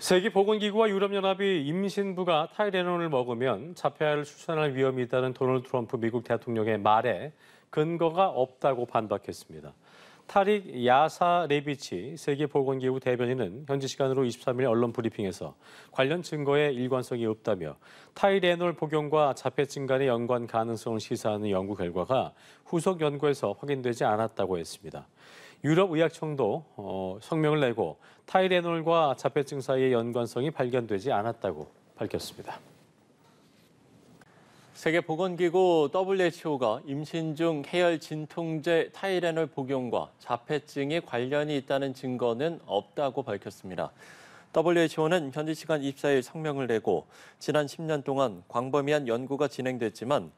세계보건기구와 유럽연합이 임신부가 타이레놀을 먹으면 자폐아를 출산할 위험이 있다는 도널드 트럼프 미국 대통령의 말에 근거가 없다고 반박했습니다. 타릭 야사레비치 세계보건기구 대변인은 현지 시간으로 23일 언론 브리핑에서 관련 증거에 일관성이 없다며 타이레놀 복용과 자폐증 간의 연관 가능성을 시사하는 연구 결과가 후속 연구에서 확인되지 않았다고 했습니다. 유럽의학청도 성명을 내고 타이레놀과 자폐증 사이의 연관성이 발견되지 않았다고 밝혔습니다. 세계보건기구 WHO가 임신 중 해열 진통제 타이레놀 복용과 자폐증에 관련이 있다는 증거는 없다고 밝혔습니다. WHO는 현지 시간 24일 성명을 내고 지난 10년 동안 광범위한 연구가 진행됐지만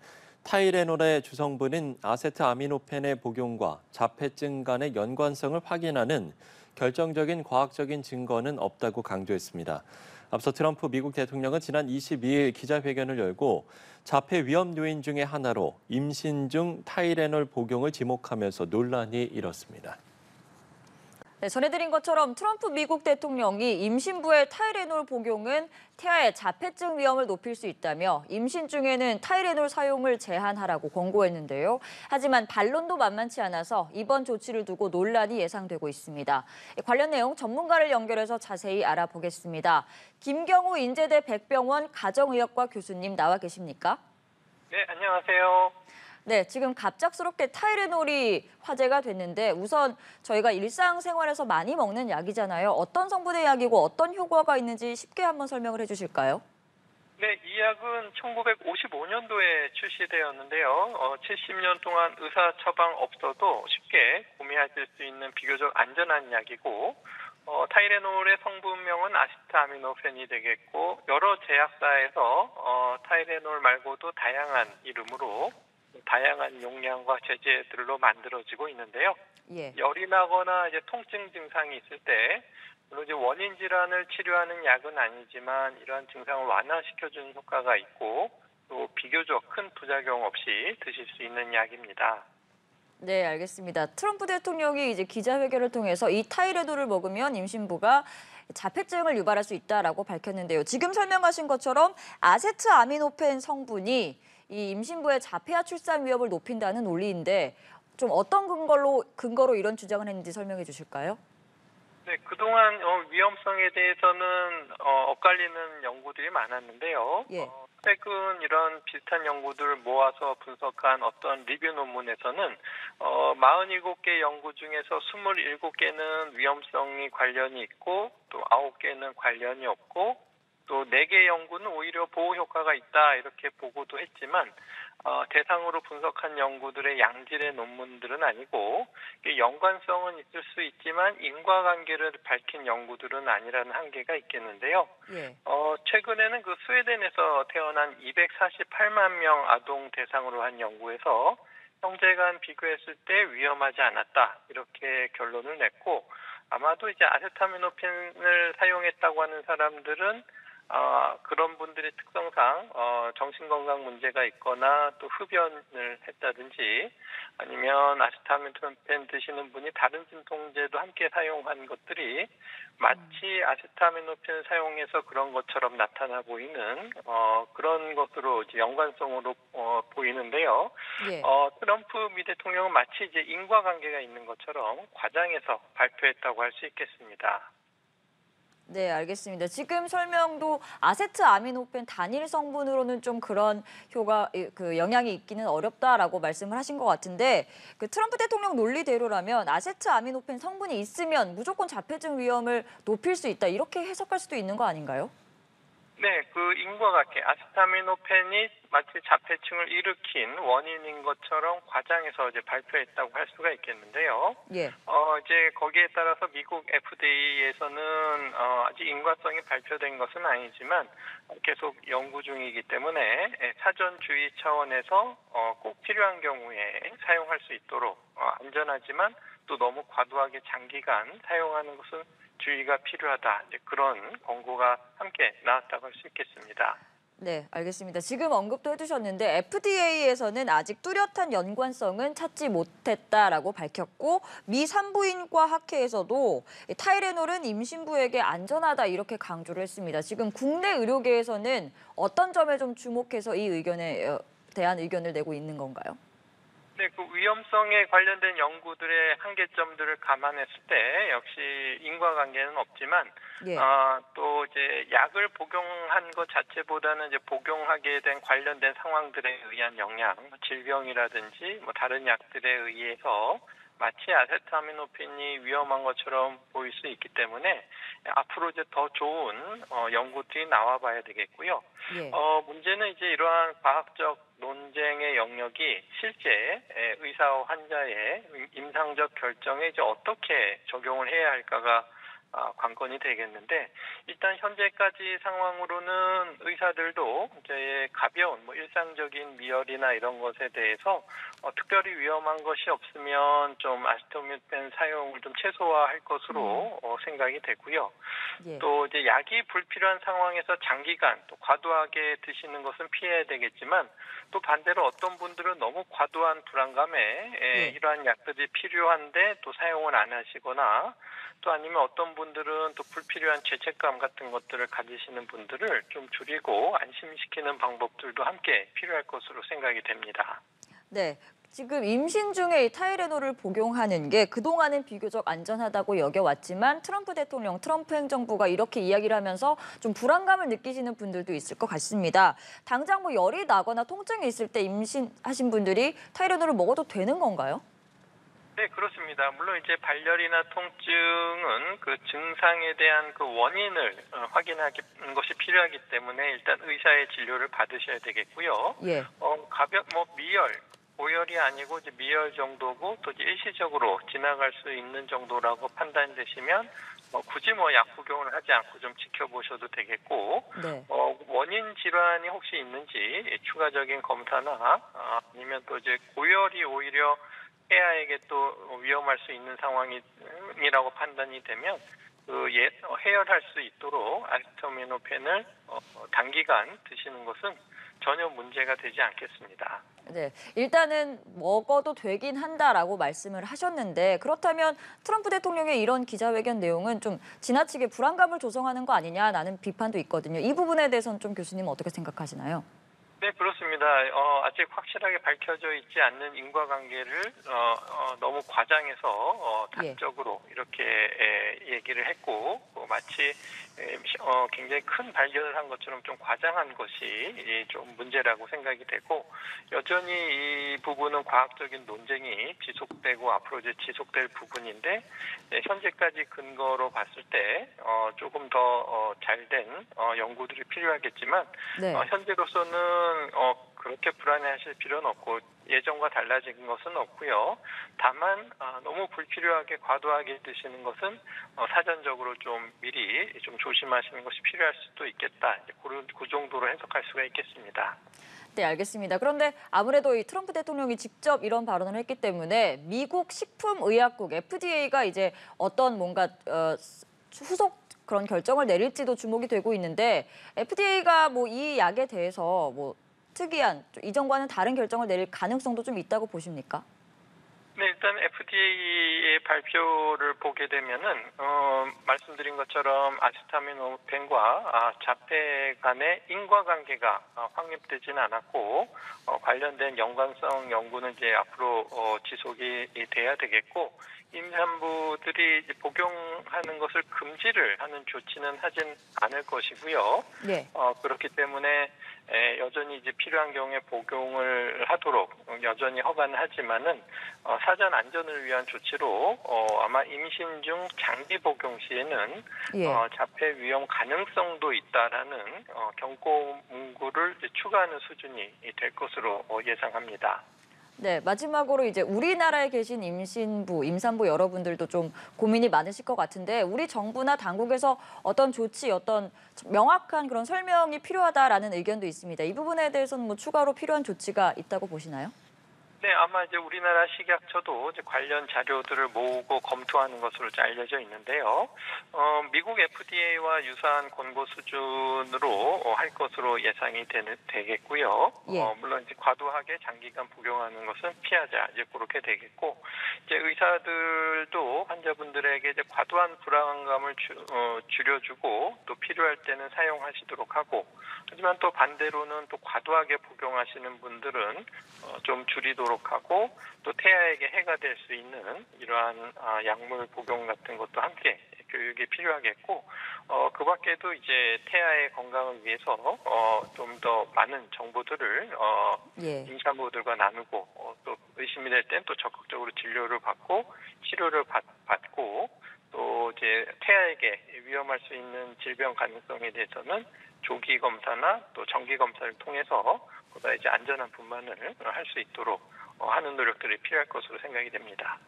타이레놀의 주성분인 아세트아미노펜의 복용과 자폐증 간의 연관성을 확인하는 결정적인 과학적인 증거는 없다고 강조했습니다. 앞서 트럼프 미국 대통령은 지난 22일 기자회견을 열고 자폐 위험 요인 중의 하나로 임신 중 타이레놀 복용을 지목하면서 논란이 일었습니다. 네, 전해드린 것처럼 트럼프 미국 대통령이 임신부의 타이레놀 복용은 태아의 자폐증 위험을 높일 수 있다며 임신 중에는 타이레놀 사용을 제한하라고 권고했는데요. 하지만 반론도 만만치 않아서 이번 조치를 두고 논란이 예상되고 있습니다. 관련 내용 전문가를 연결해서 자세히 알아보겠습니다. 김경우 인제대 백병원 가정의학과 교수님 나와 계십니까? 네, 안녕하세요. 네, 지금 갑작스럽게 타이레놀이 화제가 됐는데 우선 저희가 일상생활에서 많이 먹는 약이잖아요. 어떤 성분의 약이고 어떤 효과가 있는지 쉽게 한번 설명을 해주실까요? 네, 이 약은 1955년도에 출시되었는데요. 70년 동안 의사 처방 없어도 쉽게 구매하실 수 있는 비교적 안전한 약이고 타이레놀의 성분명은 아세트아미노펜이 되겠고 여러 제약사에서 타이레놀 말고도 다양한 이름으로 다양한 용량과 제재들로 만들어지고 있는데요. 예. 열이 나거나 이제 통증 증상이 있을 때 물론 이제 원인 질환을 치료하는 약은 아니지만 이러한 증상을 완화시켜주는 효과가 있고 또 비교적 큰 부작용 없이 드실 수 있는 약입니다. 네, 알겠습니다. 트럼프 대통령이 이제 기자회견을 통해서 이 타이레놀을 먹으면 임신부가 자폐증을 유발할 수 있다라고 밝혔는데요. 지금 설명하신 것처럼 아세트아미노펜 성분이 이 임신부의 자폐아 출산 위험을 높인다는 논리인데 좀 어떤 근거로 이런 주장을 했는지 설명해 주실까요? 네, 그동안 위험성에 대해서는 엇갈리는 연구들이 많았는데요. 예. 최근 이런 비슷한 연구들을 모아서 분석한 어떤 리뷰 논문에서는 47개 연구 중에서 27개는 위험성이 관련이 있고 또 9개는 관련이 없고 또 4개 연구는 오히려 보호 효과가 있다 이렇게 보고도 했지만 대상으로 분석한 연구들의 양질의 논문들은 아니고 연관성은 있을 수 있지만 인과관계를 밝힌 연구들은 아니라는 한계가 있겠는데요. 예. 최근에는 그 스웨덴에서 태어난 248만 명 아동 대상으로 한 연구에서 형제 간 비교했을 때 위험하지 않았다 이렇게 결론을 냈고 아마도 이제 아세타미노펜을 사용했다고 하는 사람들은 그런 분들의 특성상 정신건강 문제가 있거나 또 흡연을 했다든지 아니면 아세타미노펜 드시는 분이 다른 진통제도 함께 사용한 것들이 마치 아세타미노펜 사용해서 그런 것처럼 나타나 보이는 그런 것으로 이제 연관성으로 보이는데요. 예. 트럼프 미 대통령은 마치 이제 인과관계가 있는 것처럼 과장해서 발표했다고 할 수 있겠습니다. 네, 알겠습니다. 지금 설명도 아세트아미노펜 단일 성분으로는 좀 그런 영향이 있기는 어렵다라고 말씀을 하신 것 같은데 그 트럼프 대통령 논리대로라면 아세트아미노펜 성분이 있으면 무조건 자폐증 위험을 높일 수 있다 이렇게 해석할 수도 있는 거 아닌가요? 네, 그 인과관계 아세타미노펜이 마치 자폐증을 일으킨 원인인 것처럼 과장해서 이제 발표했다고 할 수가 있겠는데요. 예. 이제 거기에 따라서 미국 FDA에서는 아직 인과성이 발표된 것은 아니지만 계속 연구 중이기 때문에 사전 주의 차원에서 꼭 필요한 경우에 사용할 수 있도록 안전하지만 또 너무 과도하게 장기간 사용하는 것은 주의가 필요하다. 이제 그런 권고가 함께 나왔다고 할 수 있겠습니다. 네, 알겠습니다. 지금 언급도 해주셨는데 FDA에서는 아직 뚜렷한 연관성은 찾지 못했다라고 밝혔고 미 산부인과 학회에서도 타이레놀은 임신부에게 안전하다 이렇게 강조를 했습니다. 지금 국내 의료계에서는 어떤 점에 좀 주목해서 이 의견에 대한 의견을 내고 있는 건가요? 네, 그 위험성에 관련된 연구들의 한계점들을 감안했을 때 역시 인과관계는 없지만 예. 또 이제 약을 복용한 것 자체보다는 이제 복용하게 된 관련된 상황들에 의한 영향, 질병이라든지 뭐 다른 약들에 의해서 마치 아세타미노펜이 위험한 것처럼 보일 수 있기 때문에 앞으로 이제 더 좋은 연구들이 나와봐야 되겠고요. 예. 문제는 이제 이러한 과학적 논쟁의 영역이 실제 의사와 환자의 임상적 결정에 이제 어떻게 적용을 해야 할까가 관건이 되겠는데 일단 현재까지 상황으로는 의사들도 이제 가벼운 뭐 일상적인 미열이나 이런 것에 대해서 특별히 위험한 것이 없으면 좀 아세토미펜 사용을 좀 최소화할 것으로 생각이 되고요. 예. 또 이제 약이 불필요한 상황에서 장기간 또 과도하게 드시는 것은 피해야 되겠지만 또 반대로 어떤 분들은 너무 과도한 불안감에 이러한 약들이 필요한데 또 사용을 안 하시거나 또 아니면 어떤 분들은 또 불필요한 죄책감 같은 것들을 가지시는 분들을 좀 줄이고 안심시키는 방법들도 함께 필요할 것으로 생각이 됩니다. 네. 지금 임신 중에 이 타이레놀을 복용하는 게 그동안은 비교적 안전하다고 여겨왔지만 트럼프 대통령, 트럼프 행정부가 이렇게 이야기를 하면서 좀 불안감을 느끼시는 분들도 있을 것 같습니다. 당장 뭐 열이 나거나 통증이 있을 때 임신하신 분들이 타이레놀을 먹어도 되는 건가요? 네, 그렇습니다. 물론 이제 발열이나 통증은 그 증상에 대한 그 원인을 확인하는 것이 필요하기 때문에 일단 의사의 진료를 받으셔야 되겠고요. 예. 미열, 고열이 아니고 이제 미열 정도고 또 이제 일시적으로 지나갈 수 있는 정도라고 판단되시면 굳이 약 복용을 하지 않고 좀 지켜보셔도 되겠고, 네. 원인 질환이 혹시 있는지 추가적인 검사나 아니면 또 이제 고열이 오히려 폐하에게 또 위험할 수 있는 상황이라고 판단이 되면 해열할 수 있도록 아세토미노펜을 단기간 드시는 것은 전혀 문제가 되지 않겠습니다. 네, 일단은 먹어도 되긴 한다라고 말씀을 하셨는데 그렇다면 트럼프 대통령의 이런 기자회견 내용은 좀 지나치게 불안감을 조성하는 거 아니냐라는 비판도 있거든요. 이 부분에 대해서는 좀 교수님은 어떻게 생각하시나요? 네, 그렇습니다. 아직 확실하게 밝혀져 있지 않는 인과관계를 너무 과장해서 단적으로 이렇게 얘기를 했고 마치 굉장히 큰 발견을 한 것처럼 좀 과장한 것이 좀 문제라고 생각이 되고 여전히 이 부분은 과학적인 논쟁이 지속되고 앞으로 이제 지속될 부분인데 현재까지 근거로 봤을 때 조금 더 잘된 연구들이 필요하겠지만 네. 현재로서는 그렇게 불안해하실 필요는 없고 예전과 달라진 것은 없고요. 다만 너무 불필요하게 과도하게 드시는 것은 사전적으로 좀 미리 좀 조심하시는 것이 필요할 수도 있겠다. 그 정도로 해석할 수가 있겠습니다. 네, 알겠습니다. 그런데 아무래도 이 트럼프 대통령이 직접 이런 발언을 했기 때문에 미국 식품의약국 FDA가 이제 어떤 뭔가 후속 그런 결정을 내릴지도 주목이 되고 있는데 FDA가 뭐 이 약에 대해서 뭐 특이한 이전과는 다른 결정을 내릴 가능성도 좀 있다고 보십니까? 네, 일단 FDA의 발표를 보게 되면은 말씀드린 것처럼 아세타미노펜과 자폐 간의 인과관계가 확립되지는 않았고 관련된 연관성 연구는 이제 앞으로 지속이 돼야 되겠고 임산부들이 이제 복용하는 것을 금지를 하는 조치는 하진 않을 것이고요. 네. 그렇기 때문에 여전히 이제 필요한 경우에 복용을 하도록 여전히 허가는 하지만은 사전 안전을 위한 조치로 아마 임신 중 장기 복용 시에는 자폐 위험 가능성도 있다라는 경고 문구를 이제 추가하는 수준이 될 것으로 예상합니다. 네, 마지막으로 이제 우리나라에 계신 임산부 여러분들도 좀 고민이 많으실 것 같은데 우리 정부나 당국에서 어떤 조치, 어떤 명확한 그런 설명이 필요하다라는 의견도 있습니다. 이 부분에 대해서는 뭐 추가로 필요한 조치가 있다고 보시나요? 네, 아마 이제 우리나라 식약처도 이제 관련 자료들을 모으고 검토하는 것으로 알려져 있는데요. 미국 FDA와 유사한 권고 수준으로 할 것으로 예상이 되겠고요. 예. 물론 이제 과도하게 장기간 복용하는 것은 피하자 이제 그렇게 되겠고, 이제 의사들도 환자분들에게 이제 과도한 불안감을 줄여주고 또 필요할 때는 사용하시도록 하고, 하지만 또 반대로는 또 과도하게 복용하시는 분들은 좀 줄이도록 하고, 또 태아에게 해가 될 수 있는 이러한 약물 복용 같은 것도 함께 교육이 필요하겠고, 그 밖에도 이제 태아의 건강을 위해서 좀 더 많은 정보들을 예. 임산부들과 나누고, 또 의심이 될 땐 또 적극적으로 진료를 받고 치료를 받고, 또 이제 태아에게 위험할 수 있는 질병 가능성에 대해서는 조기 검사나 또 정기 검사를 통해서 보다 이제 안전한 분만을 할 수 있도록 하는 노력들이 필요할 것으로 생각이 됩니다.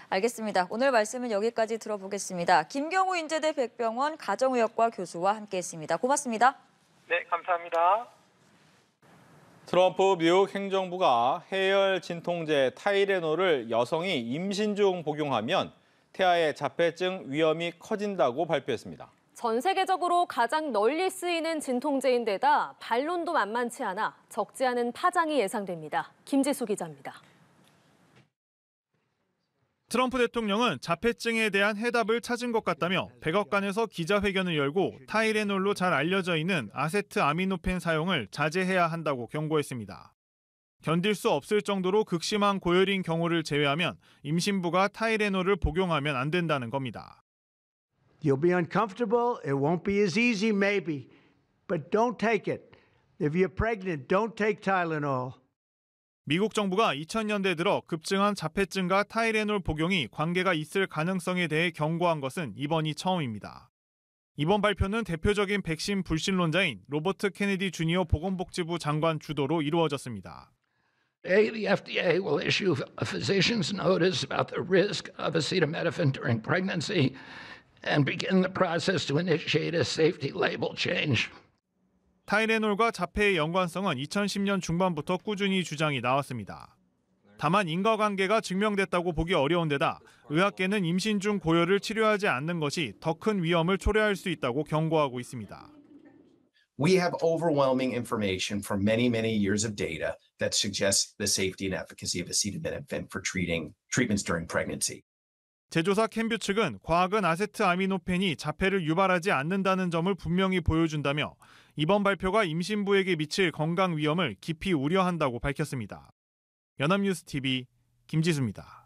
알겠습니다. 오늘 말씀은 여기까지 들어보겠습니다. 김경우 인제대 백병원 가정의학과 교수와 함께했습니다. 고맙습니다. 네, 감사합니다. 트럼프 미국 행정부가 해열 진통제 타이레놀을 여성이 임신 중 복용하면 태아의 자폐증 위험이 커진다고 발표했습니다. 전 세계적으로 가장 널리 쓰이는 진통제인데다 반론도 만만치 않아 적지 않은 파장이 예상됩니다. 김지수 기자입니다. 트럼프 대통령은 자폐증에 대한 해답을 찾은 것 같다며 백악관에서 기자회견을 열고 타이레놀로 잘 알려져 있는 아세트아미노펜 사용을 자제해야 한다고 경고했습니다. 견딜 수 없을 정도로 극심한 고열인 경우를 제외하면 임신부가 타이레놀을 복용하면 안 된다는 겁니다. You'll be uncomfortable. It won't be as easy, maybe, but don't take it. If you're pregnant, don't take Tylenol. 미국 정부가 2000년대 들어 급증한 자폐증과 타이레놀 복용이 관계가 있을 가능성에 대해 경고한 것은 이번이 처음입니다. 이번 발표는 대표적인 백신 불신론자인 로버트 케네디 주니어 보건복지부 장관 주도로 이루어졌습니다. The FDA will issue a physician's notice about the risk of acetaminophen during pregnancy and begin the process to initiate a safety label change. 타이레놀과 자폐의 연관성은 2010년 중반부터 꾸준히 주장이 나왔습니다. 다만 인과관계가 증명됐다고 보기 어려운 데다 의학계는 임신 중 고열을 치료하지 않는 것이 더 큰 위험을 초래할 수 있다고 경고하고 있습니다. We have overwhelming information from many years of data that suggests the safety and efficacy of acetaminophen for treatments during pregnancy. 제조사 캔뷰 측은 과학은 아세트아미노펜이 자폐를 유발하지 않는다는 점을 분명히 보여준다며 이번 발표가 임신부에게 미칠 건강 위험을 깊이 우려한다고 밝혔습니다. 연합뉴스 TV 김지수입니다.